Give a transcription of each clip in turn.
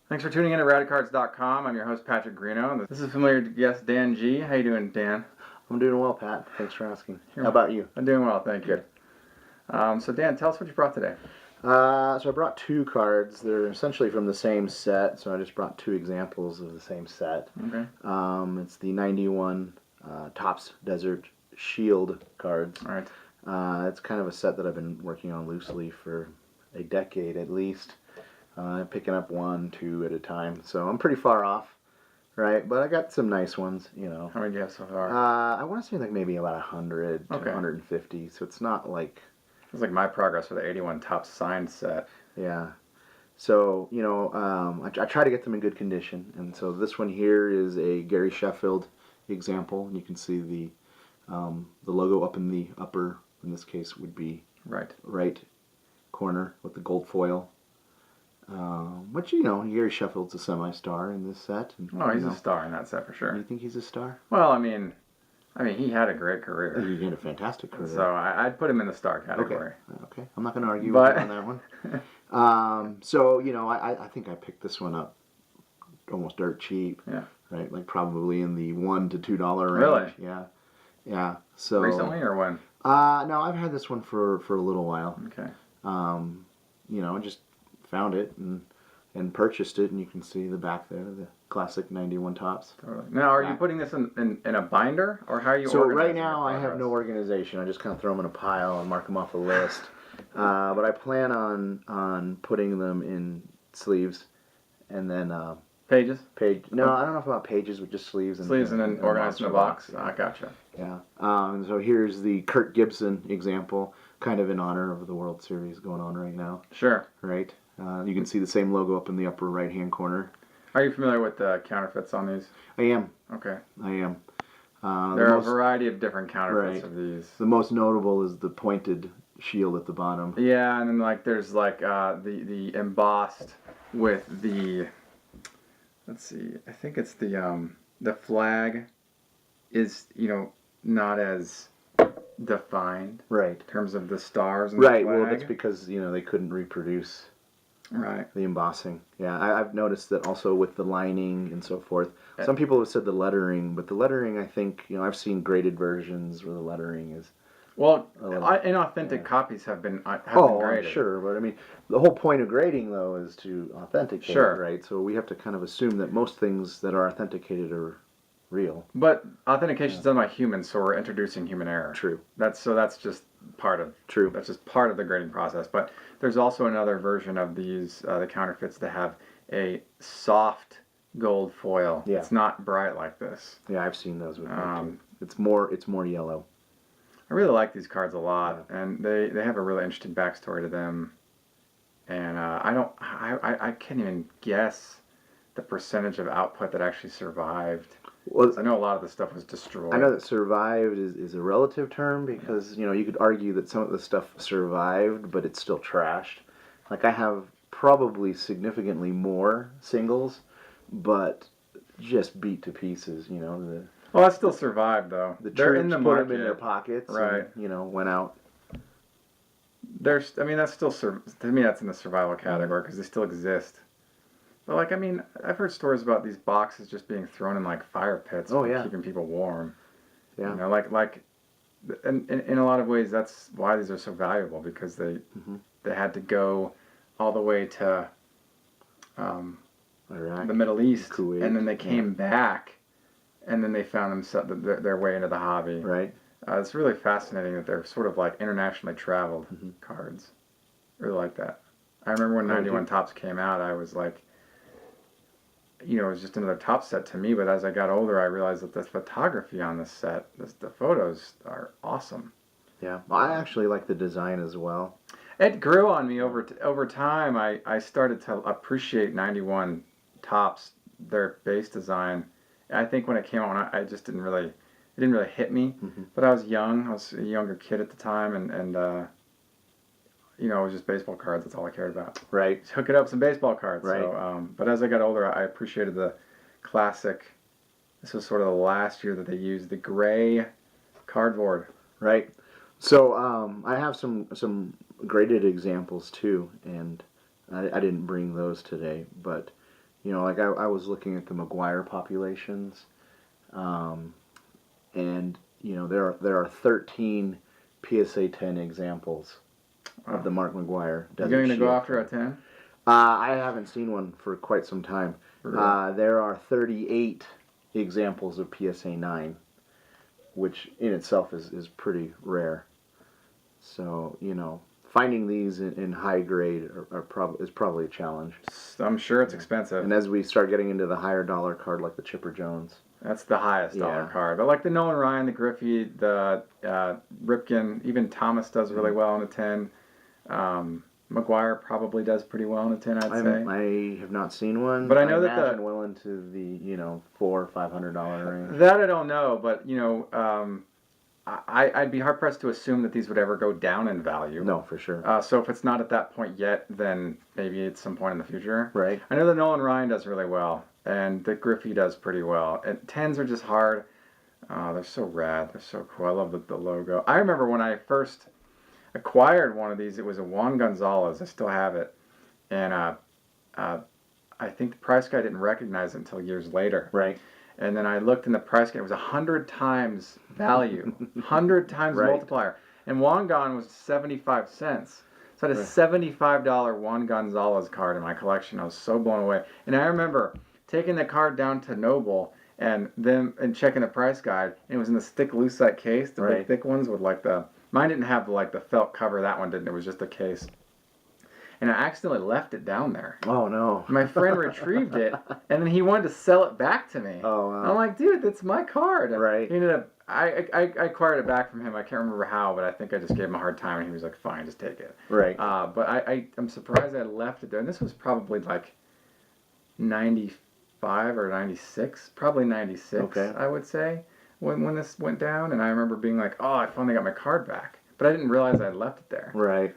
Thanks for tuning in to Radicards.com. I'm your host, Patrick Greeno. This is familiar guest, Dan G. How you doing, Dan? I'm doing well, Pat. Thanks for asking. How about you? I'm doing well, thank you. So, Dan, tell us what you brought today. So I brought two cards. They're essentially from the same set, so I just brought two examples of the same set. Okay. It's the 91 Topps Desert Shield cards. All right. It's kind of a set that I've been working on loosely for a decade at least. Picking up one, two at a time. So I'm pretty far off, right? But I got some nice ones, you know. How many do you have so far? I want to say like maybe about 100 to Okay. 150. So it's not like... It's like my progress for the 81 Topps signed set. Yeah. So, you know, I try to get them in good condition. And so this one here is a Gary Sheffield example. And you can see the logo up in the upper, in this case, would be right corner with the gold foil. Which, you know, Gary Sheffield's a semi-star in this set. And, Oh, he's you know, a star in that set for sure. You think he's a star? Well, I mean, he had a great career. He had a fantastic career. So I'd put him in the star category. Okay. I'm not going to argue with you on that one. So, you know, I think I picked this one up almost dirt cheap. Yeah. Right? Like probably in the $1 to $2 range. Really? Yeah. Yeah. So Recently or when? No, I've had this one for a little while. Okay. You know, I just found it and purchased it, and you can see the back there, the classic 91 Topps. Totally. Now, are you putting this in a binder, or how are you So organizing right now your I have no organization. I just kind of throw them in a pile and mark them off a list. But I plan on putting them in sleeves, and then pages? No, I don't know about pages, but just sleeves. And then organized in a box. I gotcha. Yeah. So here's the Kirk Gibson example, kind of in honor of the World Series going on right now. Sure. Right. You can see the same logo up in the upper right-hand corner. Are you familiar with the counterfeits on these? I am. Okay. I am. There are a variety of different counterfeits of these. The most notable is the pointed shield at the bottom. Yeah, and then there's the embossed with the, let's see, I think it's the flag is, you know, not as defined. Right. In terms of the stars and the flag. Well, that's because, you know, they couldn't reproduce the embossing. Yeah, I've noticed that also with the lining and so forth. Some people have said the lettering, but the lettering, I think, you know, I've seen graded versions where the lettering is... Well, inauthentic copies have been graded. I'm sure, but I mean, the whole point of grading, though, is to authenticate, right? So we have to kind of assume that most things that are authenticated are real. But authentication is done by humans, so we're introducing human error. True. That's just part of That's just part of the grading process. But there's also another version of these the counterfeits that have a soft gold foil. Yeah. It's not bright like this. Yeah, I've seen those with too. It's more yellow. I really like these cards a lot, and they have a really interesting backstory to them. And I can't even guess the percentage of output that actually survived. Well, I know a lot of the stuff was destroyed. I know that survived is a relative term because, you know, you could argue that some of the stuff survived, but it's still trashed. Like I have probably significantly more singles, but just beat to pieces, you know. Well, that still survived, though. They're in the market. Put them in their pockets, right? And, you know, went out. That's still, to me, that's in the survival category because they still exist. But I've heard stories about these boxes just being thrown in fire pits for keeping people warm. Yeah. You know, and in a lot of ways, that's why these are so valuable because they had to go all the way to Iraq, the Middle East, Kuwait, and then they came back. And then they found themselves their way into the hobby. Right. It's really fascinating that they're sort of like internationally traveled cards. I really like that. I remember when 91 Topps came out, I was like, you know, it was just another Topps set to me. But as I got older, I realized that the photography on this set, the photos are awesome. Yeah, well, I actually like the design as well. It grew on me over time. I started to appreciate 91 Topps, their base design. I think when it came out, I just didn't really hit me. But I was young. I was a younger kid at the time, and you know, it was just baseball cards. That's all I cared about. Right. Just hook it up some baseball cards. Right. So, but as I got older, I appreciated the classic. This was sort of the last year that they used the gray cardboard. Right. So I have some graded examples too, and I didn't bring those today, but You know, like I was looking at the McGuire populations, and you know there are 13 PSA 10 examples of the Mark McGuire You're Desert going to go Shield after a card. 10? I haven't seen one for quite some time. Really? There are 38 examples of PSA 9, which in itself is pretty rare. So, you know, finding these in high grade is probably a challenge. I'm sure it's expensive. And as we start getting into the higher dollar card like the Chipper Jones. That's the highest dollar Yeah. card. But like the Nolan Ryan, the Griffey, the Ripken, even Thomas does really well in a 10. McGuire probably does pretty well in a 10, I'd say. I have not seen one, But I know that imagine well into the, you know, $400 or $500 range. That I don't know, but you know, I'd be hard pressed to assume that these would ever go down in value. No, for sure. So if it's not at that point yet, then maybe at some point in the future. Right. I know that Nolan Ryan does really well, and the Griffey does pretty well. And 10s are just hard. They're so rad. They're so cool. I love the logo. I remember when I first acquired one of these, it was a Juan Gonzalez. I still have it. And I think the price guy didn't recognize it until years later. Right. And then I looked in the price guide. It was 100 times value, 100 times Right. multiplier. And Juan Gon was 75 cents. So I had a $75 Juan Gonzalez card in my collection. I was so blown away. And I remember taking the card down to Noble and checking the price guide. And it was in the thick lucite case, the big thick ones with like mine didn't have the felt cover. That one didn't. It was just a case. And I accidentally left it down there. Oh, no. My friend retrieved it, and then he wanted to sell it back to me. Oh, wow. I'm like, dude, that's my card. Right. He ended up, I acquired it back from him. I can't remember how, but I think I just gave him a hard time, and he was like, fine, just take it. Right. But I'm surprised I left it there. And this was probably like 95 or 96, probably 96, Okay. I would say, when this went down. And I remember being like, oh, I finally got my card back. But I didn't realize I had left it there. Right.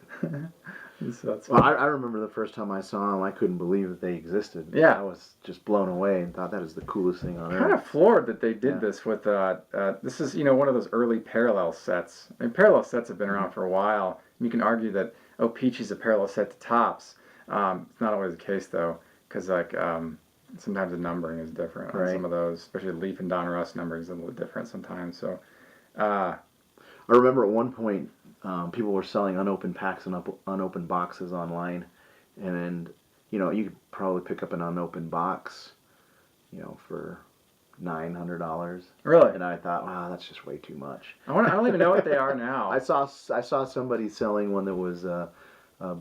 So that's Well, I remember the first time I saw them, I couldn't believe that they existed. Yeah. I was just blown away and thought that is the coolest thing on Kind earth. of floored that they did this with this is one of those early parallel sets. I mean, parallel sets have been around for a while. You can argue that Peachy's a parallel set to Tops. It's not always the case though, because sometimes the numbering is different on some of those, especially Leaf and Don Russ numbering is a little different sometimes. So I remember at one point people were selling unopened packs and unopened boxes online, and you could probably pick up an unopened box, for $900. Really? And I thought, wow, that's just way too much. I don't even know what they are now. I saw somebody selling one that was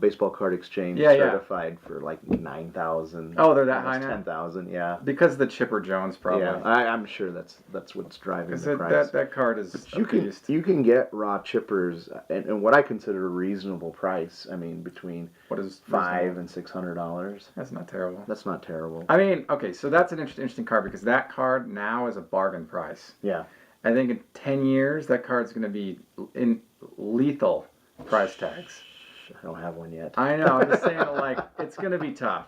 baseball card exchange Yeah. certified for like 9,000. Oh, they're that high now? 10,000, yeah. Because of the Chipper Jones probably. Yeah, I'm sure that's what's driving the price. That card is a beast. You can get raw chippers and what I consider a reasonable price. I mean, between What is $500 and $600. That's not terrible. That's not terrible. I mean, okay, so that's an interesting card because that card now is a bargain price. Yeah. I think in 10 years that card's going to be in lethal price tags. I don't have one yet. I know. I'm just saying, it's going to be tough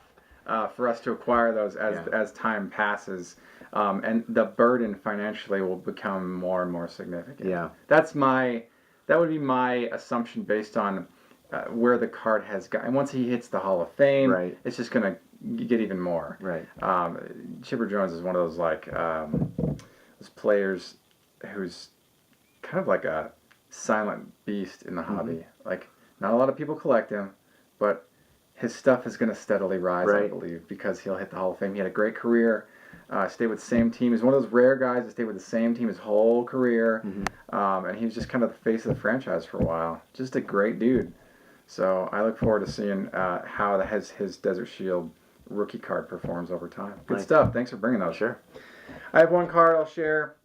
for us to acquire those as time passes, and the burden financially will become more and more significant. Yeah. That would be my assumption based on where the card has gone. And once he hits the Hall of Fame, it's just going to get even more. Right. Chipper Jones is one of those those players who's kind of like a silent beast in the hobby. Not a lot of people collect him, but his stuff is going to steadily rise, I believe, because he'll hit the Hall of Fame. He had a great career, stayed with the same team. He's one of those rare guys that stayed with the same team his whole career, and he was just kind of the face of the franchise for a while. Just a great dude. So I look forward to seeing how his Desert Shield rookie card performs over time. Good stuff. Thanks for bringing those. Sure. I have one card I'll share.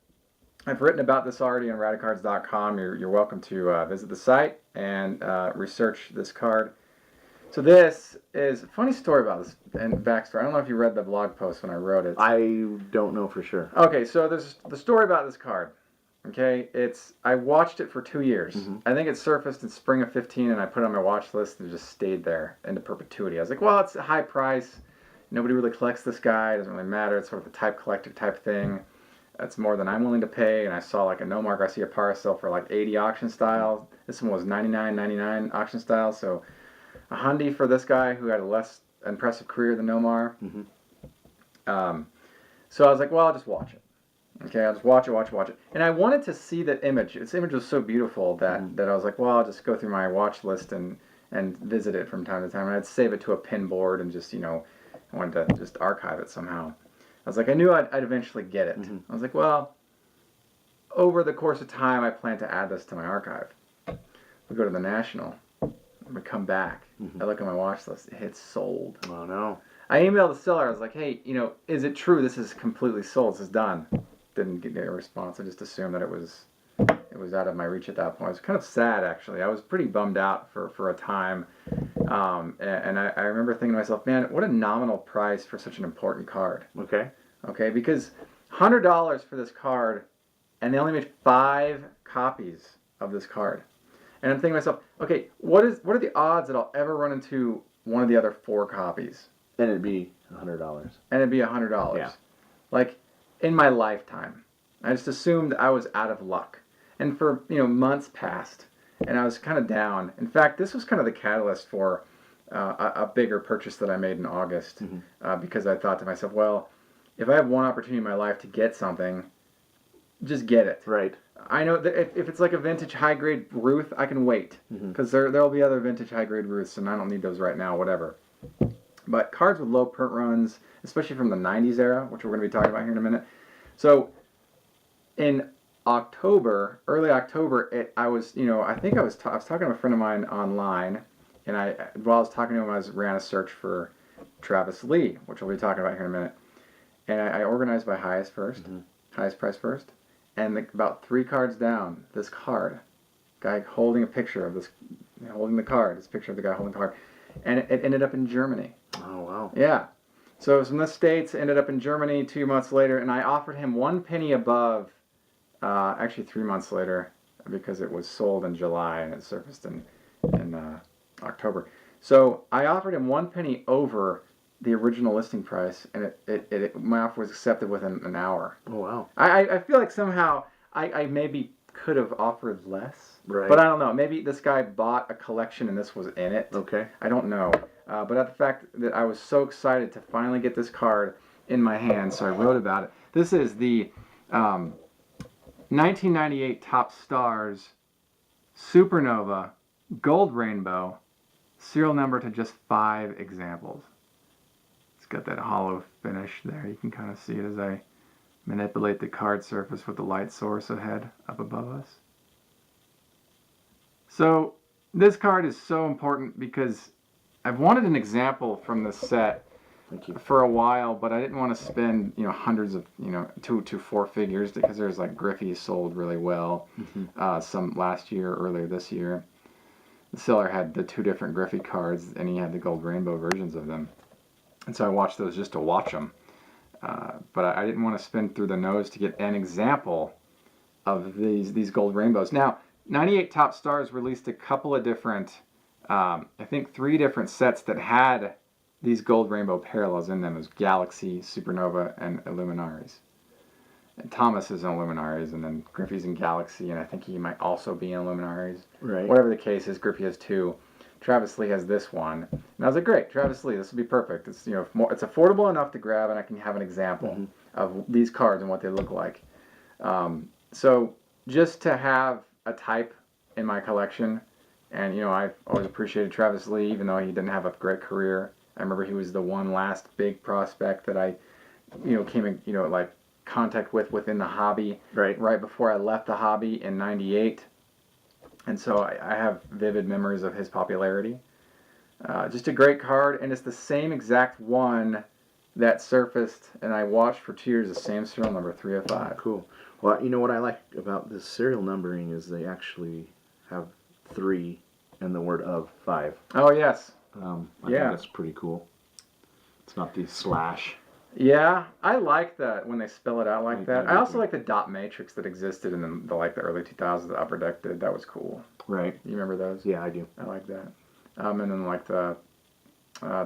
I've written about this already on Radicards.com. You're welcome to visit the site and research this card. So this is a funny story about this and backstory. I don't know if you read the blog post when I wrote it. I don't know for sure. Okay, so there's the story about this card. Okay, I watched it for 2 years. I think it surfaced in spring of 15, and I put it on my watch list and just stayed there into perpetuity. I was like, well, it's a high price. Nobody really collects this guy. It doesn't really matter. It's sort of a type collector type thing. That's more than I'm willing to pay. And I saw a Nomar Garcia Paracel for 80 auction style. This one was $99.99 auction style. So a hundy for this guy who had a less impressive career than Nomar. So I was like, well, I'll just watch it. Okay, I'll just watch it. And I wanted to see that image. This image was so beautiful that I was like, well, I'll just go through my watch list and visit it from time to time. And I'd save it to a pin board and just, I wanted to just archive it somehow. I was like, I knew I'd eventually get it. I was like, well, over the course of time, I plan to add this to my archive. We go to the National. We come back. I look at my watch list. It's sold. Oh, no. I emailed the seller. I was like, hey, is it true this is completely sold? This is done. Didn't get a response. I just assumed that it was out of my reach at that point. I was kind of sad, actually. I was pretty bummed out for a time. And I remember thinking to myself, man, what a nominal price for such an important card. Okay, because $100 for this card, and they only made 5 copies of this card. And I'm thinking to myself, okay, what are the odds that I'll ever run into one of the other 4 copies? And it'd be $100. And it'd be $100. Yeah. Like, in my lifetime. I just assumed I was out of luck. And for, months passed, and I was kind of down. In fact, this was kind of the catalyst for a bigger purchase that I made in August, because I thought to myself, well, if I have one opportunity in my life to get something, just get it. Right. I know that if it's like a vintage high-grade Ruth, I can wait, because there'll be other vintage high-grade Ruths, and I don't need those right now, whatever. But cards with low print runs, especially from the 90s era, which we're going to be talking about here in a minute. So in October, early October, I was talking to a friend of mine online, and while I was talking to him, I ran a search for Travis Lee, which we'll be talking about here in a minute. And I organized by highest price first, and about 3 cards down, this card, guy holding a picture of this, holding the card, this picture of the guy holding the card, and it ended up in Germany. Oh, wow. Yeah. So it was from the States, ended up in Germany 2 months later, and I offered him 1 penny above, actually 3 months later, because it was sold in July and it surfaced in October. So I offered him 1 penny over the original listing price, and my offer was accepted within an hour. Oh, wow. I feel like somehow I maybe could have offered less, Right. But I don't know. Maybe this guy bought a collection and this was in it. Okay. I don't know. But at the fact that I was so excited to finally get this card in my hand, so I wrote about it. This is the 1998 Top Stars Supernova Gold Rainbow, serial number to just 5 examples. It's got that hollow finish there. You can kind of see it as I manipulate the card surface with the light source ahead up above us. So this card is so important because I've wanted an example from the set for a while, but I didn't want to spend hundreds of 2 to 4 figures, because there's like Griffey sold really well, some last year, earlier this year. The seller had the 2 different Griffey cards, and he had the gold rainbow versions of them, and so I watched those just to watch them. But I didn't want to spin through the nose to get an example of these gold rainbows. Now, 98 Top Stars released a couple of different, I think 3 different sets that had these gold rainbow parallels in them. As Galaxy, Supernova, and Illuminaries. And Thomas is in Illuminaries, and then Griffey's in Galaxy, and I think he might also be in Illuminaries. Right. Whatever the case is, Griffey has 2. Travis Lee has this one, and I was like, great, Travis Lee, this will be perfect. It's it's affordable enough to grab, and I can have an example of these cards and what they look like. So just to have a type in my collection, and I've always appreciated Travis Lee, even though he didn't have a great career. I remember he was the one last big prospect that I came in like contact with within the hobby right before I left the hobby in '98. And so I have vivid memories of his popularity. Just a great card, and it's the same exact one that surfaced, and I watched for 2 years, the same serial number, 305. Cool. Well, what I like about this serial numbering is they actually have 3 and the word of 5. Oh, yes. I think that's pretty cool. It's not the slash. Yeah, I like that when they spell it out like that. I also like the dot matrix that existed in the early 2000s that Upper Deck did. That was cool. Right. You remember those? Yeah, I do. I like that. And then the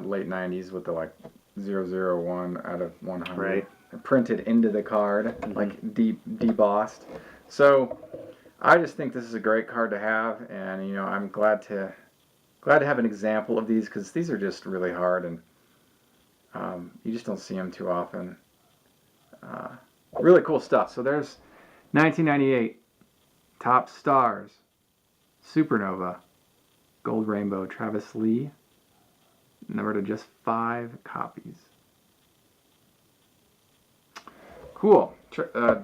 late 90s with the 001 out of 100. Right. Printed into the card, like debossed. So I just think this is a great card to have, and I'm glad to have an example of these, because these are just really hard, and You just don't see them too often. Really cool stuff. So there's 1998 Top Stars, Supernova, Gold Rainbow, Travis Lee, numbered to just 5 copies. Cool.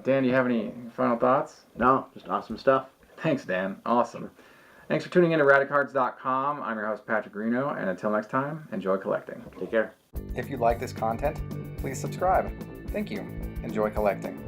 Dan, do you have any final thoughts? No, just awesome stuff. Thanks, Dan. Awesome. Thanks for tuning in to Radicards.com. I'm your host, Patrick Reno, and until next time, enjoy collecting. Take care. If you like this content, please subscribe. Thank you. Enjoy collecting.